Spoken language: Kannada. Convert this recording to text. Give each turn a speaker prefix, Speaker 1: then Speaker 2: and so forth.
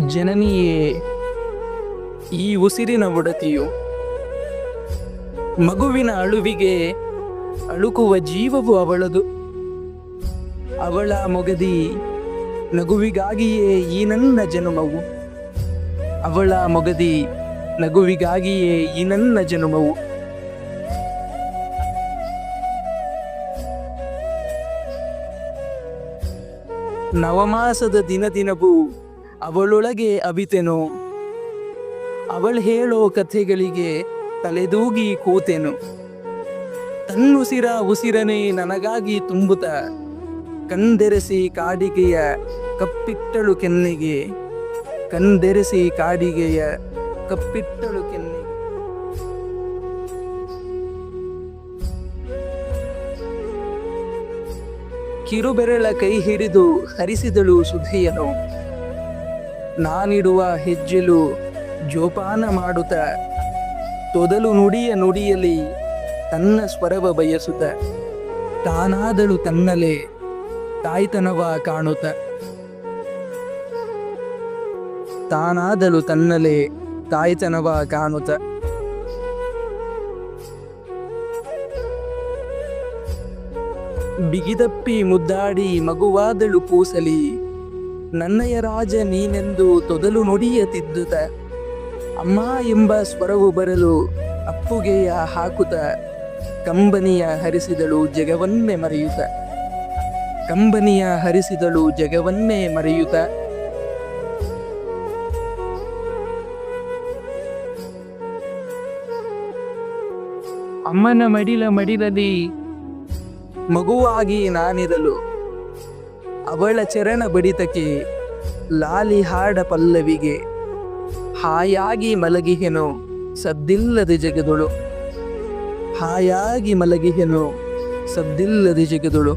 Speaker 1: ಜನನಿಯೇ ಈ ಉಸಿರಿನ ಒಡತಿಯು, ಮಗುವಿನ ಅಳುವಿಗೆ ಅಳುಕುವ ಜೀವವು ಅವಳದು. ಅವಳ ಮೊಗದಿ ನಗುವಿಗಾಗಿಯೇ ಈ ನನ್ನ ಜನುಮವು. ಅವಳ ಮೊಗದಿ ನಗುವಿಗಾಗಿಯೇ ಈ ನನ್ನ ಜನುಮವು. ನವಮಾಸದ ದಿನವೂ ಅವಳೊಳಗೆ ಅವಿತೆನು. ಅವಳು ಹೇಳೋ ಕಥೆಗಳಿಗೆ ತಲೆದೂಗಿ ಕೂತೆನು. ತನ್ನುಸಿರ ಉಸಿರನೇ ನನಗಾಗಿ ತುಂಬುತ್ತ ಕಂದೆರೆಸಿ ಕಾಡಿಗೆಯ ಕಪ್ಪಿಟ್ಟಳು ಕೆನ್ನೆಗೆ. ಕಂದೆರೆಸಿ ಕಾಡಿಗೆಯ ಕಪ್ಪಿಟ್ಟಳು ಕೆನ್ನೆಗೆ. ಕಿರುಬೆರಳ ಕೈ ಹಿಡಿದು ಹರಿಸಿದಳು ಸುಧೆಯನು. ನಾನಿಡುವ ಹೆಜ್ಜೆಲು ಜೋಪಾನ ಮಾಡುತ್ತ ತೊದಲು ನುಡಿಯ ನುಡಿಯಲಿ ತನ್ನ ಸ್ವರವ ಬಯಸುತ್ತ ತಾನಾದಳು ತನ್ನಲೆ ತಾಯ್ತನವ ಕಾಣುತ್ತ. ತಾನಾದಳು ತನ್ನಲೆ ತಾಯ್ತನವ ಕಾಣುತ್ತ. ಬಿಗಿದಪ್ಪಿ ಮುದ್ದಾಡಿ ಮಗುವಾದಳು ಕೂಸಲಿ. ನನ್ನಯ ರಾಜ ನೀನೆಂದು ತೊದಲು ನುಡಿಯ ತಿದ್ದುತ್ತ ಅಮ್ಮ ಎಂಬ ಸ್ವರವು ಬರಲು ಅಪ್ಪುಗೆಯ ಹಾಕುತ್ತ ಕಂಬನಿಯ ಹರಿಸಿದಳು ಜಗವನ್ನೇ ಮರೆಯುತ್ತ. ಕಂಬನಿಯ ಹರಿಸಿದಳು ಜಗವನ್ನೇ ಮರೆಯುತ್ತ. ಅಮ್ಮನ ಮಡಿಲಲ್ಲಿ ಮಗುವಾಗಿ ನಾನಿರಲು ಅವಳ ಚರಣ ಬಡಿತಕ್ಕೆ ಲಾಲಿ ಹಾಡ ಪಲ್ಲವಿಗೆ ಹಾಯಾಗಿ ಮಲಗಿಹೆನು ಸದ್ದಿಲ್ಲದೆ ಜಗದೊಳು. ಹಾಯಾಗಿ ಮಲಗಿಹೆನು ಸದ್ದಿಲ್ಲದೆ ಜಗದೊಳು.